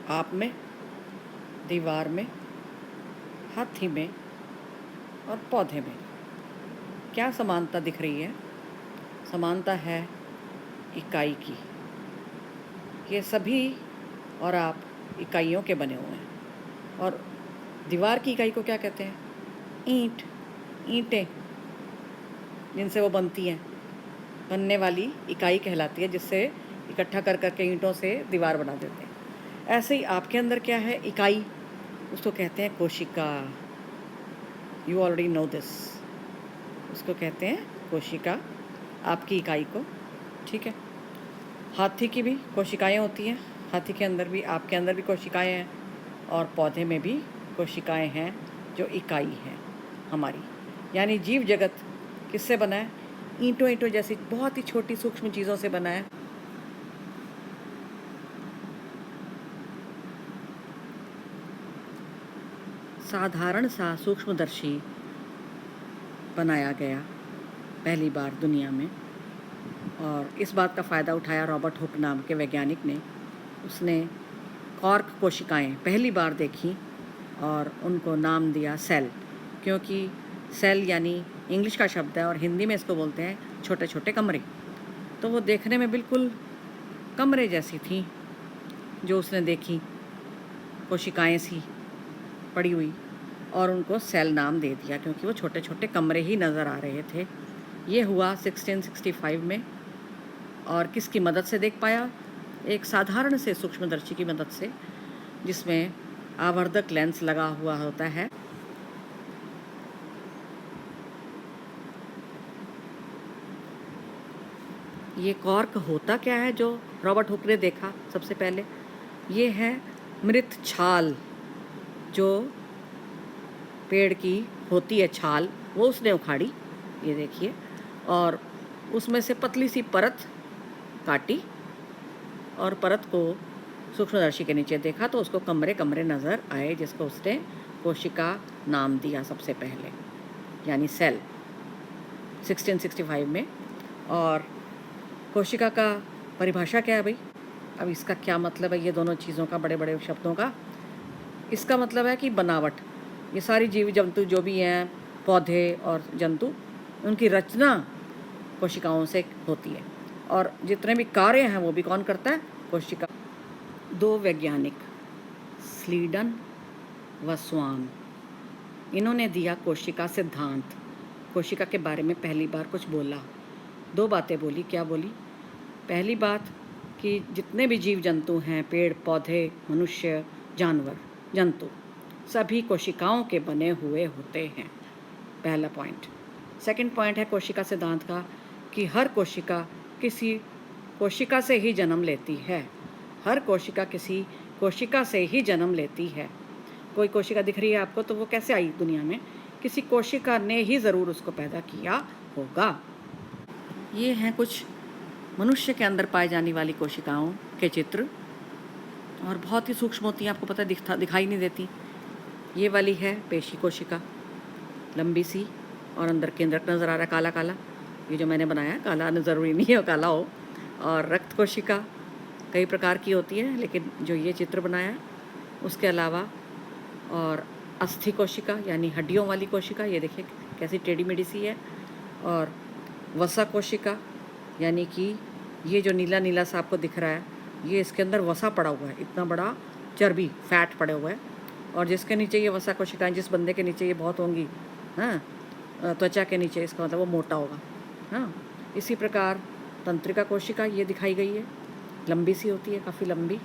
आप में, दीवार में, हाथी में और पौधे में क्या समानता दिख रही है? समानता है इकाई की। ये सभी और आप इकाइयों के बने हुए हैं। और दीवार की इकाई को क्या कहते हैं? ईंट, ईंटें जिनसे वो बनती हैं, बनने वाली इकाई कहलाती है, जिससे इकट्ठा कर कर के ईंटों से दीवार बना देते हैं। ऐसे ही आपके अंदर क्या है? इकाई, उसको कहते हैं कोशिका। You already know this. उसको कहते हैं कोशिका, आपकी इकाई को। ठीक है। हाथी की भी कोशिकाएं होती हैं, हाथी के अंदर भी, आपके अंदर भी कोशिकाएं हैं, और पौधे में भी कोशिकाएं हैं जो इकाई हैं हमारी। यानी जीव जगत किससे बना है? ईंटों ईंटों जैसी बहुत ही छोटी सूक्ष्म चीज़ों से बना है। साधारण सा सूक्ष्मदर्शी बनाया गया पहली बार दुनिया में, और इस बात का फ़ायदा उठाया रॉबर्ट हुक नाम के वैज्ञानिक ने। उसने कॉर्क कोशिकाएं पहली बार देखी और उनको नाम दिया सेल, क्योंकि सेल यानी इंग्लिश का शब्द है और हिंदी में इसको बोलते हैं छोटे छोटे कमरे। तो वो देखने में बिल्कुल कमरे जैसी थी जो उसने देखी, कोशिकाएं सी पड़ी हुई, और उनको सेल नाम दे दिया क्योंकि वो छोटे छोटे कमरे ही नज़र आ रहे थे। ये हुआ 1665 में। और किसकी मदद से देख पाया? एक साधारण से सूक्ष्मदर्शी की मदद से, जिसमें आवर्धक लेंस लगा हुआ होता है। ये कॉर्क होता क्या है जो रॉबर्ट हुक ने देखा सबसे पहले? ये है मृत छाल, जो पेड़ की होती है छाल, वो उसने उखाड़ी, ये देखिए, और उसमें से पतली सी परत काटी और परत को सूक्ष्मदर्शी के नीचे देखा तो उसको कमरे कमरे नज़र आए, जिसको उसने कोशिका नाम दिया सबसे पहले, यानी सेल, 1665 में। और कोशिका का परिभाषा क्या है भाई? अब इसका क्या मतलब है, ये दोनों चीज़ों का, बड़े बड़े शब्दों का? इसका मतलब है कि बनावट। ये सारी जीव जंतु जो भी हैं, पौधे और जंतु, उनकी रचना कोशिकाओं से होती है, और जितने भी कार्य हैं वो भी कौन करता है? कोशिका। दो वैज्ञानिक, स्लीडन व स्वान, इन्होंने दिया कोशिका सिद्धांत। कोशिका के बारे में पहली बार कुछ बोला, दो बातें बोली। क्या बोली? पहली बात कि जितने भी जीव जंतु हैं, पेड़ पौधे, मनुष्य, जानवर, जंतु, सभी कोशिकाओं के बने हुए होते हैं, पहला पॉइंट। सेकंड पॉइंट है कोशिका सिद्धांत का कि हर कोशिका किसी कोशिका से ही जन्म लेती है। हर कोशिका किसी कोशिका से ही जन्म लेती है। कोई कोशिका दिख रही है आपको तो वो कैसे आई दुनिया में? किसी कोशिका ने ही ज़रूर उसको पैदा किया होगा। ये हैं कुछ मनुष्य के अंदर पाए जाने वाली कोशिकाओं के चित्र, और बहुत ही सूक्ष्म होती हैं, आपको पता दिखाई नहीं देती। ये वाली है पेशी कोशिका, लंबी सी, और अंदर केंद्रक नज़र आ रहा है काला काला। ये जो मैंने बनाया, काला ज़रूरी नहीं है काला हो। और रक्त कोशिका कई प्रकार की होती है, लेकिन जो ये चित्र बनाया उसके अलावा, और अस्थि कोशिका यानी हड्डियों वाली कोशिका, ये देखिए कैसी टेढ़ी मेढ़ी सी है। और वसा कोशिका, यानी कि ये जो नीला नीला सा आपको दिख रहा है, ये इसके अंदर वसा पड़ा हुआ है, इतना बड़ा चर्बी, फैट पड़े हुए है। और जिसके नीचे ये वसा कोशिकाएं, जिस बंदे के नीचे ये बहुत होंगी, हाँ, त्वचा के नीचे, इसका मतलब वो मोटा होगा। हाँ, इसी प्रकार तंत्रिका कोशिका ये दिखाई गई है, लंबी सी होती है, काफ़ी लंबी,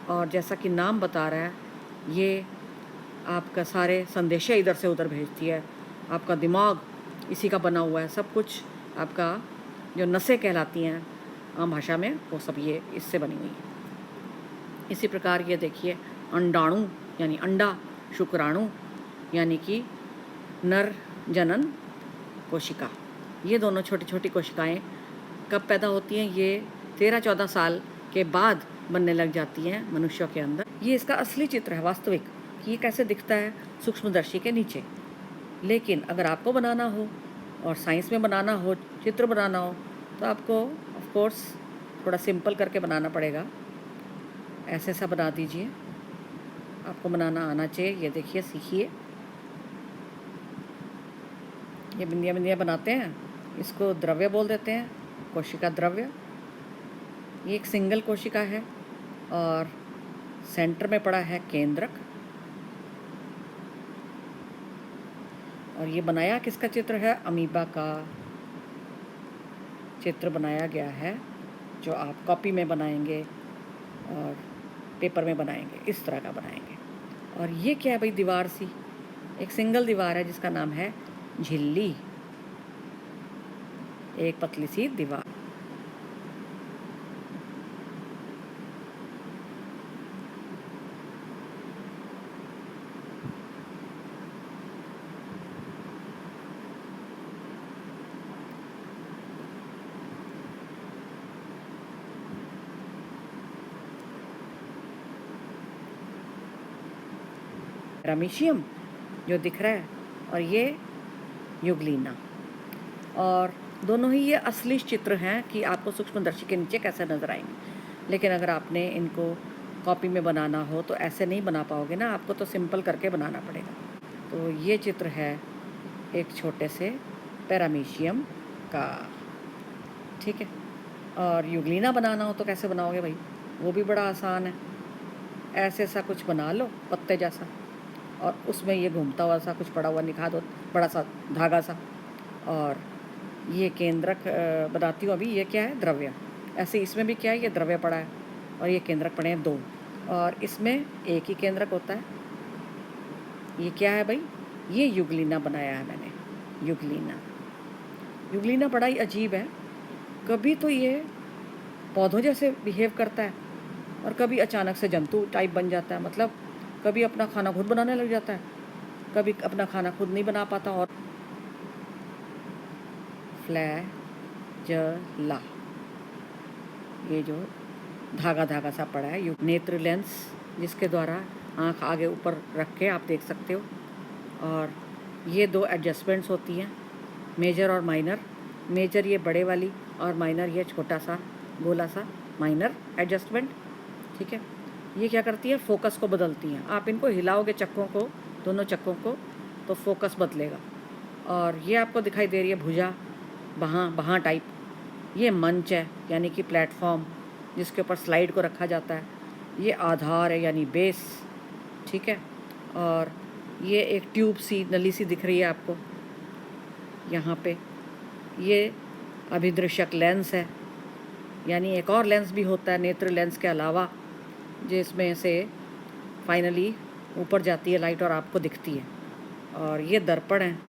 और जैसा कि नाम बता रहा है, ये आपका सारे संदेशे इधर से उधर भेजती है। आपका दिमाग इसी का बना हुआ है, सब कुछ आपका जो नसें कहलाती हैं आम भाषा में, वो सब ये इससे बनी हुई है। इसी प्रकार ये देखिए अंडाणु यानी अंडा, शुक्राणु यानी कि नर जनन कोशिका, ये दोनों छोटी छोटी कोशिकाएं कब पैदा होती हैं? ये 13-14 साल के बाद बनने लग जाती हैं मनुष्यों के अंदर। ये इसका असली चित्र है, वास्तविक, कि ये कैसे दिखता है सूक्ष्मदर्शी के नीचे। लेकिन अगर आपको बनाना हो और साइंस में बनाना हो, चित्र बनाना हो, तो आपको ऑफ कोर्स थोड़ा सिंपल करके बनाना पड़ेगा। ऐसे सा बना दीजिए, आपको बनाना आना चाहिए। ये देखिए, सीखिए। ये बिंदिया बिंदिया बनाते हैं, इसको द्रव्य बोल देते हैं, कोशिका द्रव्य। ये एक सिंगल कोशिका है और सेंटर में पड़ा है केंद्रक। और ये बनाया किसका चित्र है? अमीबा का चित्र बनाया गया है, जो आप कॉपी में बनाएंगे और पेपर में बनाएंगे, इस तरह का बनाएंगे। और ये क्या है भाई? दीवार सी, एक सिंगल दीवार है जिसका नाम है झिल्ली, एक पतली सी दीवार। पैरामीशियम जो दिख रहा है, और ये युगलीना। और दोनों ही ये असली चित्र हैं कि आपको सूक्ष्मदर्शी के नीचे कैसे नज़र आएंगे। लेकिन अगर आपने इनको कॉपी में बनाना हो तो ऐसे नहीं बना पाओगे ना, आपको तो सिंपल करके बनाना पड़ेगा। तो ये चित्र है एक छोटे से पैरामीशियम का, ठीक है। और युगलीना बनाना हो तो कैसे बनाओगे भाई? वो भी बड़ा आसान है। ऐसे सा कुछ बना लो, पत्ते जैसा, और उसमें ये घूमता हुआ सा कुछ पड़ा हुआ निकाल दो, बड़ा सा धागा सा। और ये केंद्रक बनाती हूँ अभी। ये क्या है? द्रव्य। ऐसे इसमें भी क्या है? ये द्रव्य पड़ा है और ये केंद्रक पड़े हैं 2, और इसमें एक ही केंद्रक होता है। ये क्या है भाई? ये युगलीना बनाया है मैंने, युगलीना। युगलीना बड़ा ही अजीब है। कभी तो ये पौधों जैसे बिहेव करता है और कभी अचानक से जंतु टाइप बन जाता है। मतलब कभी अपना खाना खुद बनाने लग जाता है, कभी अपना खाना खुद नहीं बना पाता। और फ्लैजला, ये जो धागा धागा सा पड़ा है, नेत्र लेंस जिसके द्वारा आँख आगे ऊपर रख के आप देख सकते हो। और ये 2 एडजस्टमेंट्स होती हैं, मेजर और माइनर। मेजर ये बड़े वाली और माइनर ये छोटा सा गोला सा माइनर एडजस्टमेंट, ठीक है। ये क्या करती है? फोकस को बदलती हैं। आप इनको हिलाओगे चक्कों को, दोनों चक्कों को, तो फोकस बदलेगा। और ये आपको दिखाई दे रही है भुजा, बहाँ टाइप। ये मंच है, यानी कि प्लेटफॉर्म जिसके ऊपर स्लाइड को रखा जाता है। ये आधार है, यानी बेस, ठीक है। और ये एक ट्यूब सी, नली सी दिख रही है आपको यहाँ पे। ये अभिदृश्यक लेंस है, यानी एक और लेंस भी होता है नेत्र लेंस के अलावा, जिसमें से फाइनली ऊपर जाती है लाइट और आपको दिखती है। और ये दर्पण है।